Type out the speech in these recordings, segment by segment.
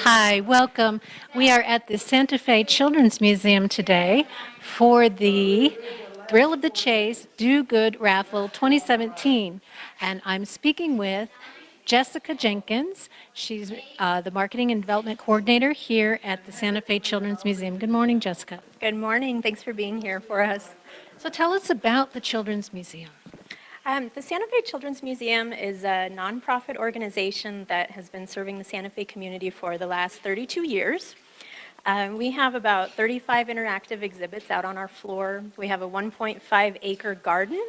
Hi, welcome. We are at the Santa Fe Children's Museum today for the Thrill of the Chase Do Good Raffle 2017. And I'm speaking with Jessica Jenkins. She's the Marketing and Development Coordinator here at the Santa Fe Children's Museum. Good morning, Jessica. Good morning. Thanks for being here for us. So tell us about the Children's Museum. The Santa Fe Children's Museum is a nonprofit organization that has been serving the Santa Fe community for the last 32 years. We have about 35 interactive exhibits out on our floor. We have a 1.5-acre garden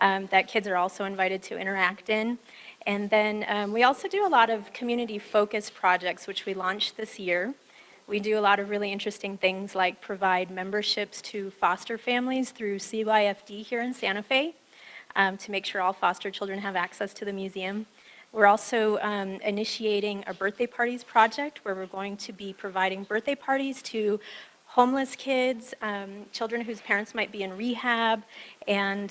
that kids are also invited to interact in. And then we also do a lot of community-focused projects, which we launched this year. We do a lot of really interesting things like provide memberships to foster families through CYFD here in Santa Fe. To make sure all foster children have access to the museum. We're also initiating a birthday parties project where we're going to be providing birthday parties to homeless kids, children whose parents might be in rehab, and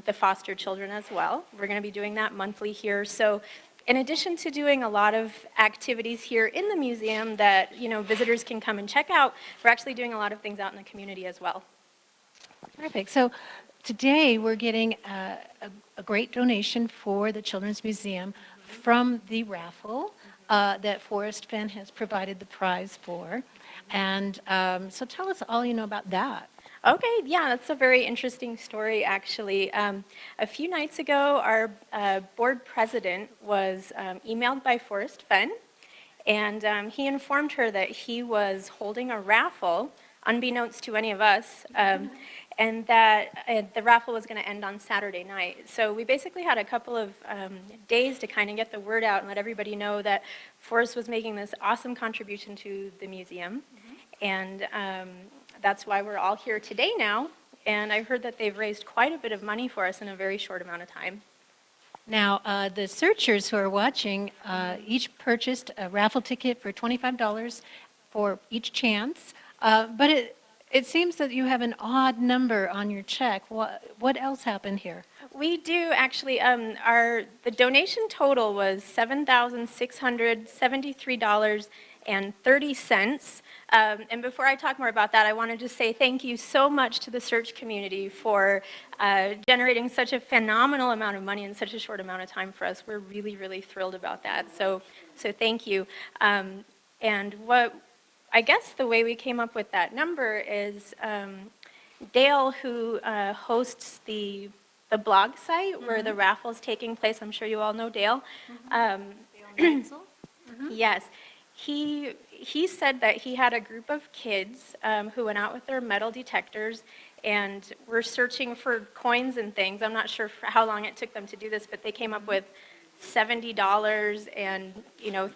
the foster children as well. We're going to be doing that monthly here. So in addition to doing a lot of activities here in the museum that visitors can come and check out, we're actually doing a lot of things out in the community as well. Perfect. So today we're getting a great donation for the Children's Museum from the raffle that Forrest Fenn has provided the prize for. And so tell us all you know about that. Okay, yeah, that's a very interesting story, actually. A few nights ago, our board president was emailed by Forrest Fenn, and he informed her that he was holding a raffle, unbeknownst to any of us, and that the raffle was going to end on Saturday night. So we basically had a couple of days to kind of get the word out and let everybody know that Forrest was making this awesome contribution to the museum. And that's why we're all here today now. And I've heard that they've raised quite a bit of money for us in a very short amount of time. Now, the searchers who are watching each purchased a raffle ticket for $25 for each chance. But it seems that you have an odd number on your check. What else happened here? We do actually. The donation total was $7,673.30. And before I talk more about that, I wanted to say thank you so much to the search community for generating such a phenomenal amount of money in such a short amount of time for us. We're really, really thrilled about that. So thank you. And I guess the way we came up with that number is Dale, who hosts the blog site where the raffle is taking place. I'm sure you all know Dale. Yes. He said that he had a group of kids who went out with their metal detectors and were searching for coins and things. I'm not sure how long it took them to do this, but they came up with $70 and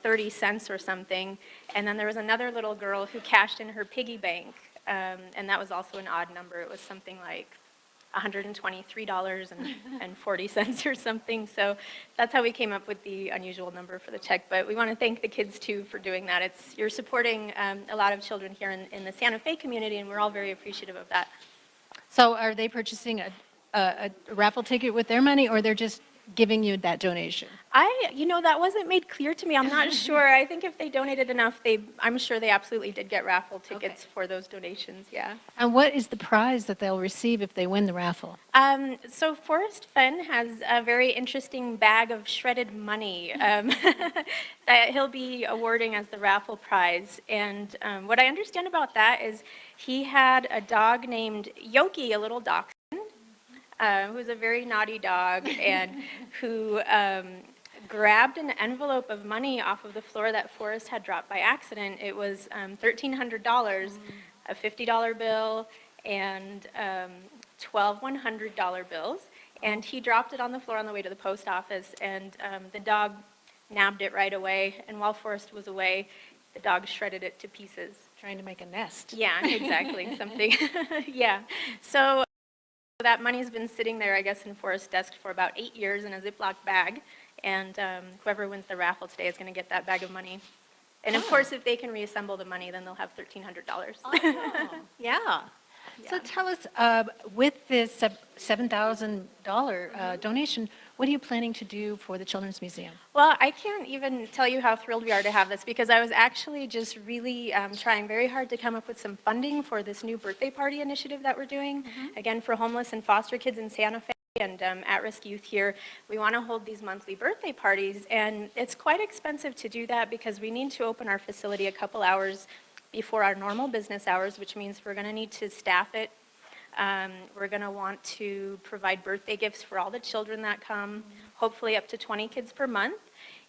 30 cents or something, and then there was another little girl who cashed in her piggy bank, and that was also an odd number. It was something like $123.40 or something. So that's how we came up with the unusual number for the check. But we want to thank the kids too for doing that. You're supporting a lot of children here in the Santa Fe community, and we're all very appreciative of that. So are they purchasing a raffle ticket with their money, or they're just giving you that donation? That wasn't made clear to me. I'm not sure. I think if they donated enough, I'm sure they absolutely did get raffle tickets for those donations, yeah. And what is the prize that they'll receive if they win the raffle? So Forrest Fenn has a very interesting bag of shredded money that he'll be awarding as the raffle prize. And what I understand about that is he had a dog named Yoki, a little dachshund, who's a very naughty dog and who grabbed an envelope of money off of the floor that Forrest had dropped by accident. It was $1,300, a $50 bill, and 12 $100 bills. And he dropped it on the floor on the way to the post office, and the dog nabbed it right away. And while Forrest was away, the dog shredded it to pieces. Trying to make a nest. Yeah, exactly, something. Yeah. So that money's been sitting there, I guess, in Forrest's desk for about 8 years in a Ziploc bag, and whoever wins the raffle today is going to get that bag of money. And of course, if they can reassemble the money, then they'll have $1,300. Oh. Yeah. So tell us, with this $7,000 donation, What are you planning to do for the Children's Museum? Well, I can't even tell you how thrilled we are to have this because I was actually just really trying very hard to come up with some funding for this new birthday party initiative that we're doing, again, for homeless and foster kids in Santa Fe and at-risk youth here. We want to hold these monthly birthday parties, and it's quite expensive to do that because we need to open our facility a couple hours before our normal business hours, which means we're going to need to staff it. We're going to want to provide birthday gifts for all the children that come, hopefully up to 20 kids per month.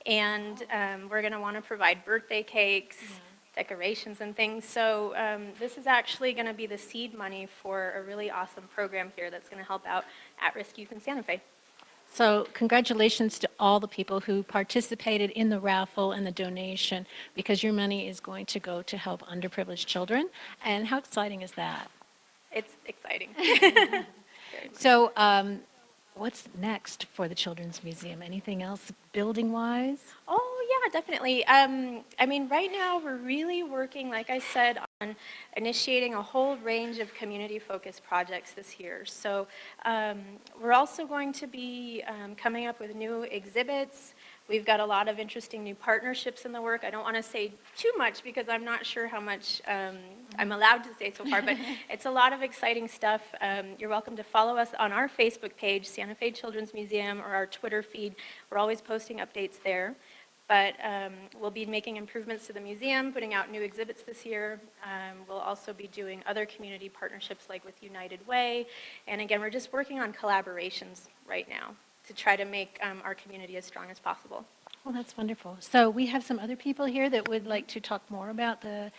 And we're going to want to provide birthday cakes, decorations and things. So this is actually going to be the seed money for a really awesome program here that's going to help out at-risk youth in Santa Fe. So congratulations to all the people who participated in the raffle and the donation, because your money is going to go to help underprivileged children. And how exciting is that? It's exciting. So what's next for the Children's Museum? Anything else building-wise? Oh, yeah, definitely. I mean, right now we're really working, like I said, on initiating a whole range of community-focused projects this year. So we're also going to be coming up with new exhibits. We've got a lot of interesting new partnerships in the work. I don't want to say too much because I'm not sure how much I'm allowed to say so far, but it's a lot of exciting stuff. You're welcome to follow us on our Facebook page, Santa Fe Children's Museum, or our Twitter feed. We're always posting updates there. But we'll be making improvements to the museum, putting out new exhibits this year. We'll also be doing other community partnerships like with United Way. And again, we're just working on collaborations right now to try to make our community as strong as possible. Well, that's wonderful. So we have some other people here that would like to talk more about the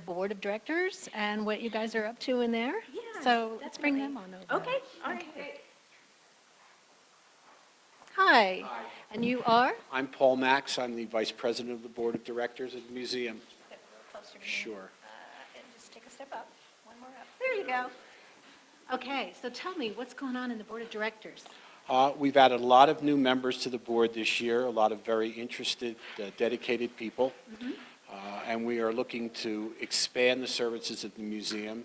board of directors and what you guys are up to in there. Yeah, so let's bring them on over. Okay, all right, great. Hi. Hi. And you are? I'm Paul Max. I'm the Vice President of the Board of Directors at the museum. Step a little closer to me. Sure. And just take a step up, one more up. There you go. Okay, so tell me, what's going on in the board of directors? We've added a lot of new members to the board this year, a lot of very interested, dedicated people. And we are looking to expand the services at the museum.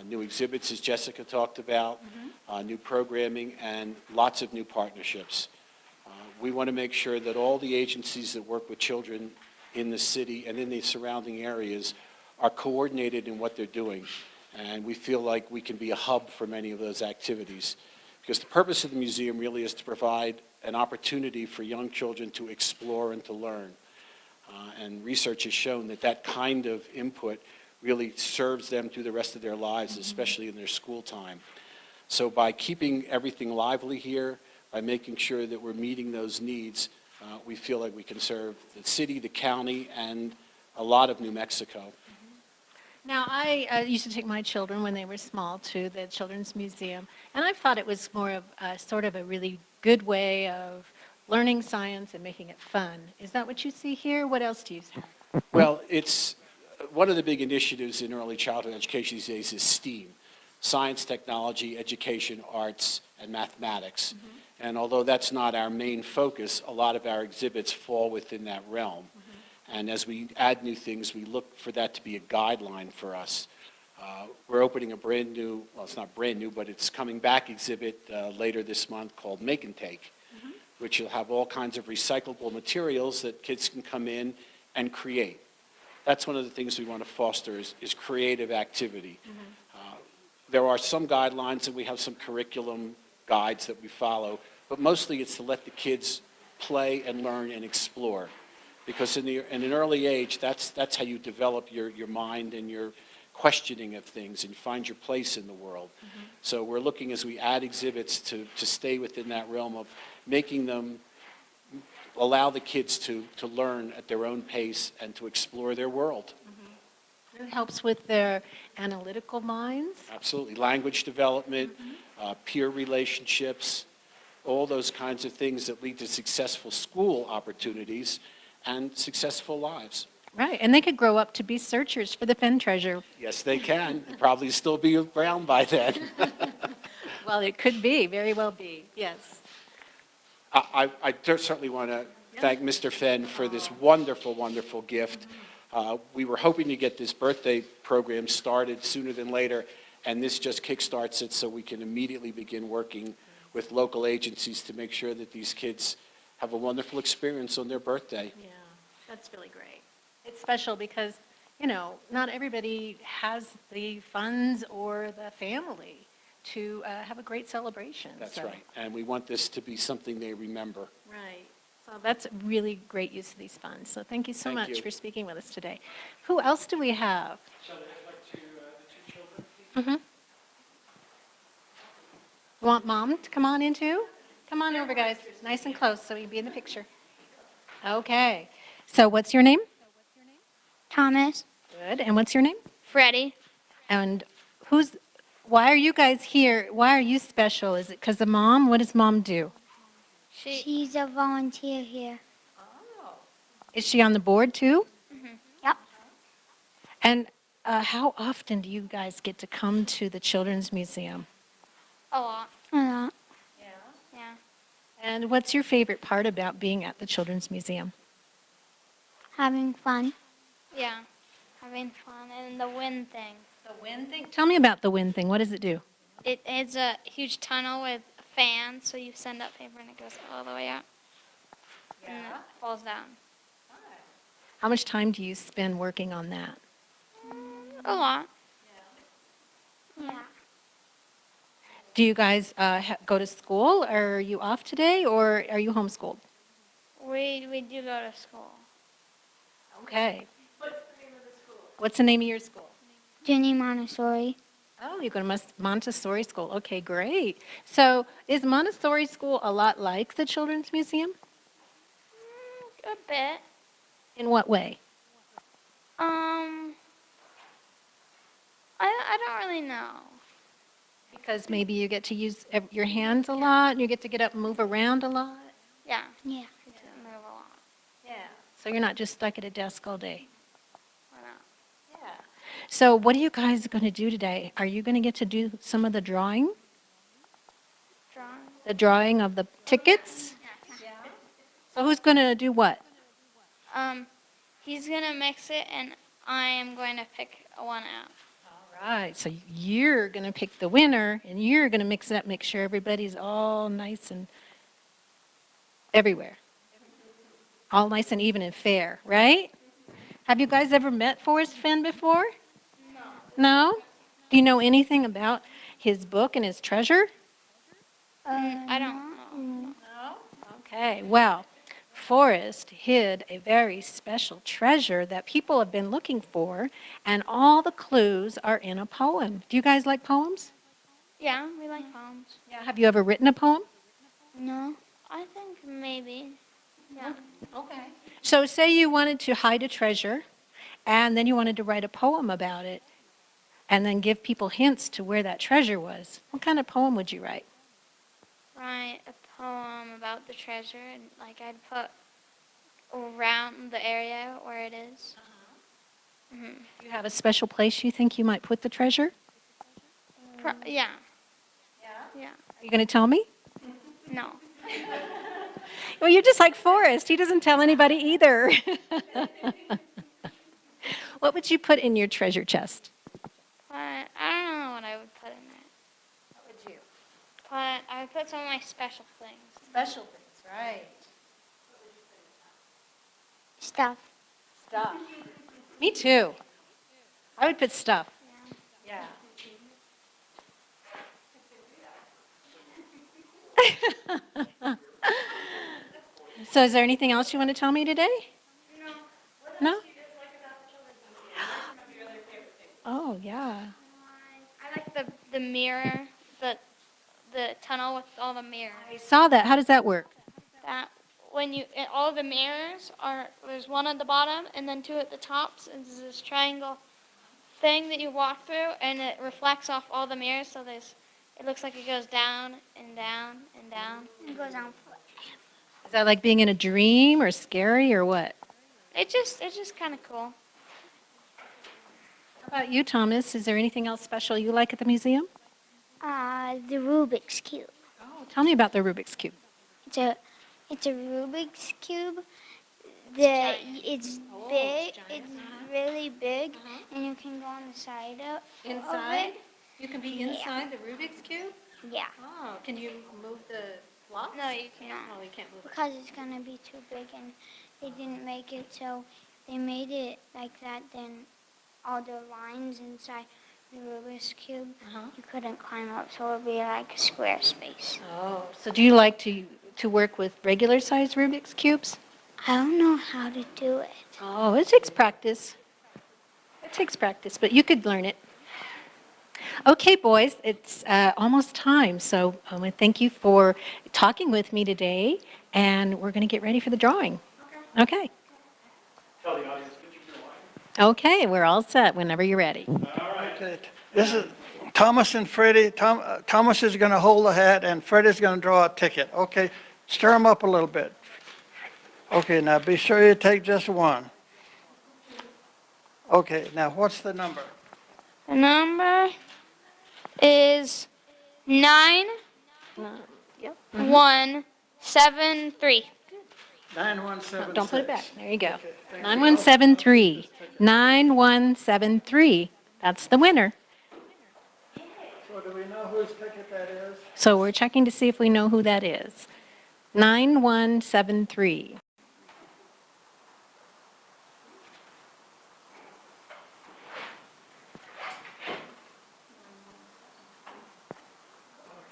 New exhibits, as Jessica talked about, new programming, and lots of new partnerships. We want to make sure that all the agencies that work with children in the city and in the surrounding areas are coordinated in what they're doing. And we feel like we can be a hub for many of those activities. Because the purpose of the museum really is to provide an opportunity for young children to explore and to learn. And research has shown that that kind of input really serves them through the rest of their lives, especially in their school time. So by keeping everything lively here, by making sure that we're meeting those needs, we feel like we can serve the city, the county, and a lot of New Mexico. Now, I used to take my children when they were small to the Children's Museum, and I thought it was more of sort of a really good way of learning science and making it fun. Is that what you see here? What else do you have? Well, it's one of the big initiatives in early childhood education these days is STEAM, science, technology, education, arts, and mathematics. And although that's not our main focus, a lot of our exhibits fall within that realm. And as we add new things, we look for that to be a guideline for us. We're opening a brand new, well, it's not brand new, but it's coming back exhibit later this month called Make and Take, which will have all kinds of recyclable materials that kids can come in and create. That's one of the things we want to foster is creative activity. There are some guidelines and we have some curriculum guides that we follow, but mostly it's to let the kids play and learn and explore. Because in an early age, that's how you develop your mind and your questioning of things and find your place in the world. So we're looking as we add exhibits to stay within that realm of making them allow the kids to learn at their own pace and to explore their world. It helps with their analytical minds. Absolutely. Language development, peer relationships, all those kinds of things that lead to successful school opportunities and successful lives. Right, and they could grow up to be searchers for the Fenn treasure. Yes, they can. They'll probably still be around by then. Well, it could be, very well be, yes. I certainly want to thank Mr. Fenn for this wonderful, wonderful gift. We were hoping to get this birthday program started sooner than later, and this just kickstarts it so we can immediately begin working with local agencies to make sure that these kids have a wonderful experience on their birthday. Yeah, that's really great. It's special because, you know, not everybody has the funds or the family to have a great celebration. That's so. right. And we want this to be something they remember. Right. So that's a really great use of these funds. So thank you so Thank much you. for speaking with us today. Who else do we have? Shall I invite the two children? Mm-hmm. You want Mom to come on in too? Come on over, guys. Nice and close so we can be in the picture. Okay. So what's your name? Thomas. Good. And what's your name? Freddie. And why are you guys here? Why are you special? Is it because of Mom? What does Mom do? She's a volunteer here. Is she on the board too? Yep. And how often do you guys get to come to the Children's Museum? A lot. Yeah. And what's your favorite part about being at the Children's Museum? Having fun. Yeah. Having fun and the wind thing. The wind thing? Tell me about the wind thing. What does it do? It is a huge tunnel with a fan, so you send up paper and it goes all the way up. And it falls down. How much time do you spend working on that? A lot. Yeah. Do you guys go to school? Or are you off today, or are you homeschooled? We do go to school. Okay. What's the name of your school? Jenny Montessori. Oh, you go to Montessori school. Okay, great. So is Montessori school a lot like the Children's Museum? A bit. In what way? I don't really know. Because maybe you get to use your hands a lot, and you get to get up and move around a lot? Yeah. Yeah. Move a lot. Yeah. So you're not just stuck at a desk all day? Why not? Yeah. So what are you guys going to do today? Are you going to get to do some of the drawing? Drawing. The drawing of the tickets? So who's going to do what? He's gonna mix it, and I am going to pick one out. All right. So you're going to pick the winner, and you're going to mix it up, make sure everybody's all nice and everywhere. All nice and even and fair, right? Have you guys ever met Forrest Fenn before? No. No? Do you know anything about his book and his treasure? I don't know. No. Okay. Well, Forrest hid a very special treasure that people have been looking for, and all the clues are in a poem. Do you guys like poems? Yeah, we like poems. Yeah. Have you ever written a poem? No. I think maybe. Yeah. Okay. So say you wanted to hide a treasure, and then you wanted to write a poem about it, and then give people hints to where that treasure was. What kind of poem would you write? Write a poem about the treasure, and like I'd put around the area where it is. Do you have a special place you think you might put the treasure? Yeah. Yeah. Are you going to tell me? No. Well, you're just like Forrest. He doesn't tell anybody either. What would you put in your treasure chest? But I don't know what I would put in there. What would you? But I would put some of my special things. Special things, right. Stuff. Stuff. Me too. I would put stuff. Yeah. So is there anything else you want to tell me today? No. No? Oh, yeah. I like the mirror, the tunnel with all the mirrors. I saw that. How does that work? That when you all the mirrors are there's one at the bottom and then two at the tops, and there's this triangle thing that you walk through, and it reflects off all the mirrors, so it looks like it goes down and down and down. It goes on. Is that like being in a dream or scary or what? It's just kind of cool. How about you, Thomas? Is there anything else special you like at the museum? The Rubik's Cube. Oh, tell me about the Rubik's Cube. It's a Rubik's Cube. It's big. It's really big, and you can go on the side of Inside? it. You can be inside the Rubik's Cube? Yeah, Oh, can you move the blocks? No, you can't. Oh, you can't move it. because it's gonna be too big, and they didn't make it so they made it like that. Then all the lines inside the Rubik's cube, Uh-huh. you couldn't climb up, so it would be like a square space. Oh, so do you like to work with regular size Rubik's cubes? I don't know how to do it. Oh, it takes practice. It takes practice, but you could learn it. Okay, boys, it's almost time, so I want to thank you for talking with me today, and we're going to get ready for the drawing. Okay. Tell the audience, pictures are live. Okay, we're all set whenever you're ready. Okay, this is Thomas and Freddie. Thomas is going to hold the hat, and Freddie's going to draw a ticket. Okay, stir them up a little bit. Okay, now be sure you take just one. Okay, now what's the number? The number is 9173. 9176. Don't put it back. There you go. Okay, thank you. 9173. 9173. That's the winner. So do we know whose ticket that is? So we're checking to see if we know who that is. 9173.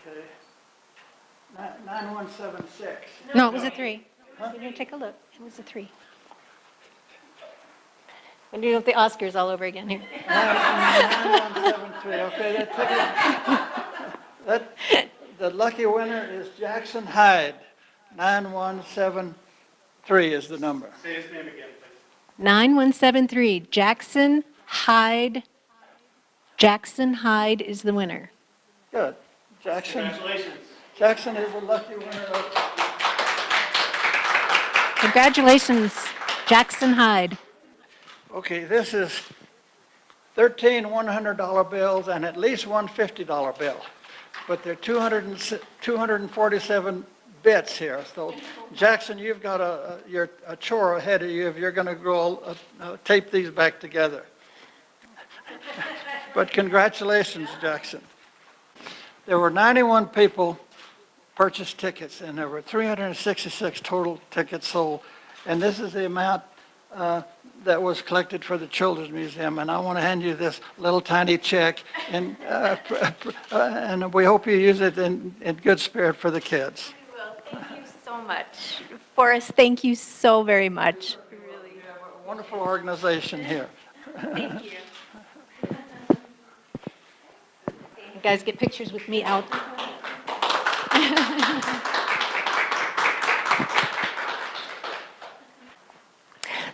Okay. 9176. No, it was a 3. You're going to take a look. It was a 3. We're doing the Oscars all over again here. 9173. Okay, the lucky winner is Jackson Hyde. 9173 is the number. Say his name again, please. 9173. Jackson Hyde. Jackson Hyde is the winner. Good. Jackson. Congratulations. Jackson is the lucky winner of. Congratulations, Jackson Hyde. Okay, this is 13 $100 bills and at least one $50 bill. But there are 247 bits here. So Jackson, you've got a chore ahead of you if you're going to go tape these back together. But congratulations, Jackson. There were 91 people purchased tickets, and there were 366 total tickets sold. And this is the amount that was collected for the Children's Museum. And I want to hand you this little tiny check, and we hope you use it in good spirit for the kids. Well, thank you so much. Forrest, thank you so very much. Really. We have a wonderful organization here. Thank you. You guys get pictures with me out.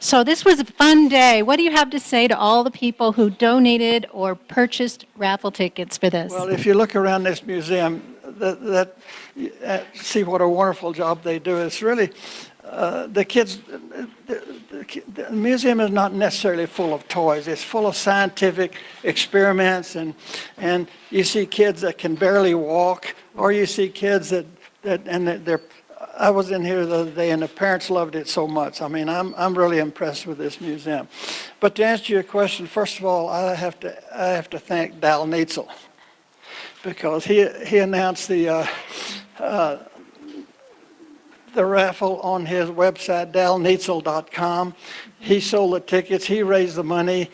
So this was a fun day. What do you have to say to all the people who donated or purchased raffle tickets for this? Well, if you look around this museum, see what a wonderful job they do. It's really, the kids, the museum is not necessarily full of toys. It's full of scientific experiments, and you see kids that can barely walk, or you see kids that they're. I was in here the other day, and the parents loved it so much. I mean, I'm really impressed with this museum. But to answer your question, first of all, I have to thank Dal Neitzel, because he announced the raffle on his website, dalneitzel.com. He sold the tickets. He raised the money.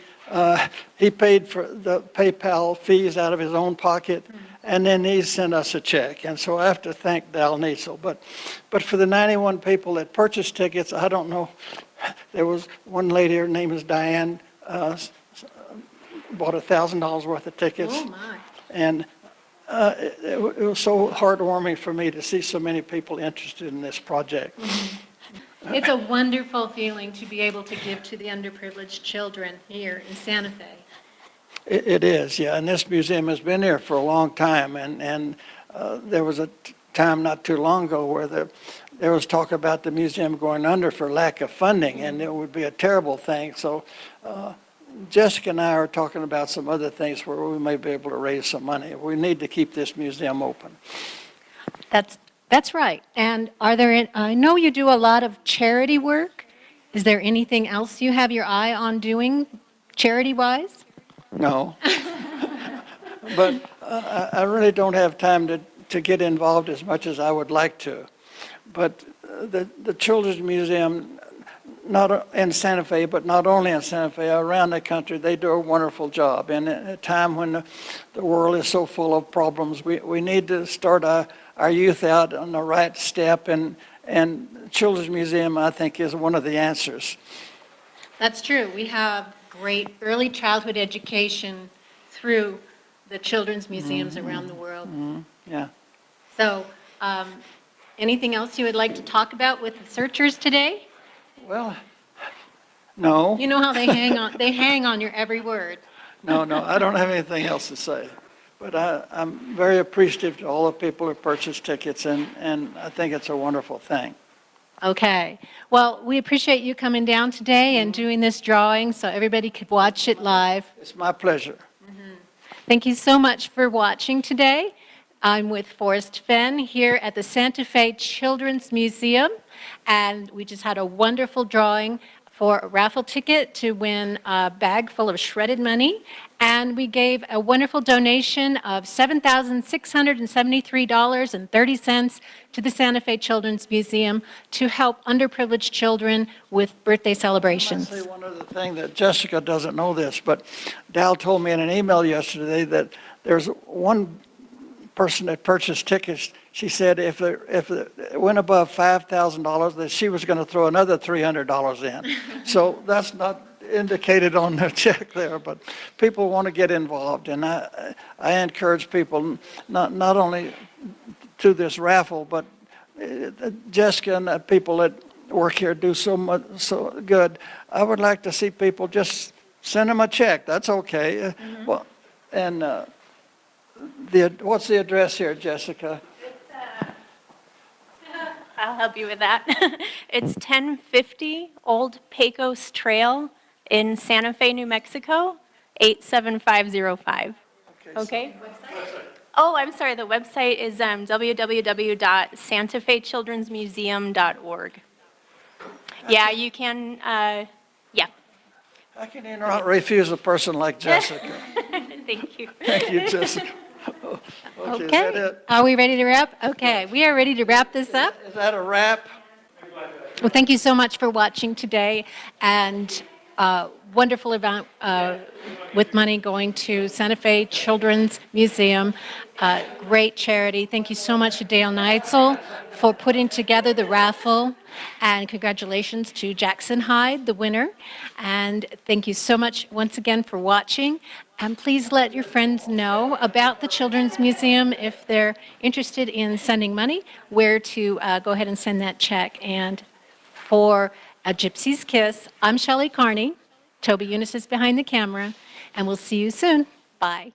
He paid for the PayPal fees out of his own pocket, and then he sent us a check. And so I have to thank Dal Neitzel. But for the 91 people that purchased tickets, I don't know. There was one lady, her name is Diane, bought $1,000 worth of tickets. Oh, my. And it was so heartwarming for me to see so many people interested in this project. It's a wonderful feeling to be able to give to the underprivileged children here in Santa Fe. It is, yeah, and this museum has been here for a long time, and there was a time not too long ago where there was talk about the museum going under for lack of funding, and it would be a terrible thing. So Jessica and I are talking about some other things where we may be able to raise some money. We need to keep this museum open. That's right. And I know you do a lot of charity work. Is there anything else you have your eye on doing charity-wise? No. But I really don't have time to get involved as much as I would like to. But the Children's Museum, not in Santa Fe, but not only in Santa Fe, around the country, they do a wonderful job. And at a time when the world is so full of problems, we need to start our youth out on the right step. And Children's Museum, I think, is one of the answers. That's true. We have great early childhood education through the children's museums around the world. Yeah. So, anything else you would like to talk about with the searchers today? Well, no. You know how they hang on your every word. No, I don't have anything else to say. But I'm very appreciative to all the people who purchased tickets, and I think it's a wonderful thing. Okay. Well, we appreciate you coming down today and doing this drawing so everybody could watch it live. It's my pleasure. Thank you so much for watching today. I'm with Forrest Fenn here at the Santa Fe Children's Museum, and we just had a wonderful drawing for a raffle ticket to win a bag full of shredded money, and we gave a wonderful donation of $7,673.30 to the Santa Fe Children's Museum to help underprivileged children with birthday I celebrations. say one other thing that Jessica doesn't know this, but Dal told me in an email yesterday that there's one person that purchased tickets. She said if it went above $5,000, that she was going to throw another $300 in. So that's not indicated on the check there, but people want to get involved, and I encourage people not only to this raffle, but Jessica and the people that work here do so much so good. I would like to see people just send them a check. That's okay. Well, and what's the address here, Jessica? I'll help you with that. It's 1050 Old Pecos Trail in Santa Fe, New Mexico, 87505. Okay? Oh, I'm sorry. The website is www.santafechildrensmuseum.org. Yeah, you can, yeah. I can not refuse a person like Jessica. Thank you. Thank you, Jessica. Okay, is that it? Are we ready to wrap? Okay, we are ready to wrap this up. Is that a wrap? Well, thank you so much for watching today, and wonderful event with money going to Santa Fe Children's Museum. Great charity. Thank you so much to Dale Neitzel for putting together the raffle, and congratulations to Jackson Hyde, the winner. And thank you so much once again for watching. And please let your friends know about the Children's Museum if they're interested in sending money, where to go ahead and send that check. And for A Gypsy's Kiss, I'm Shelley Carney. Toby Eunice is behind the camera, and we'll see you soon. Bye.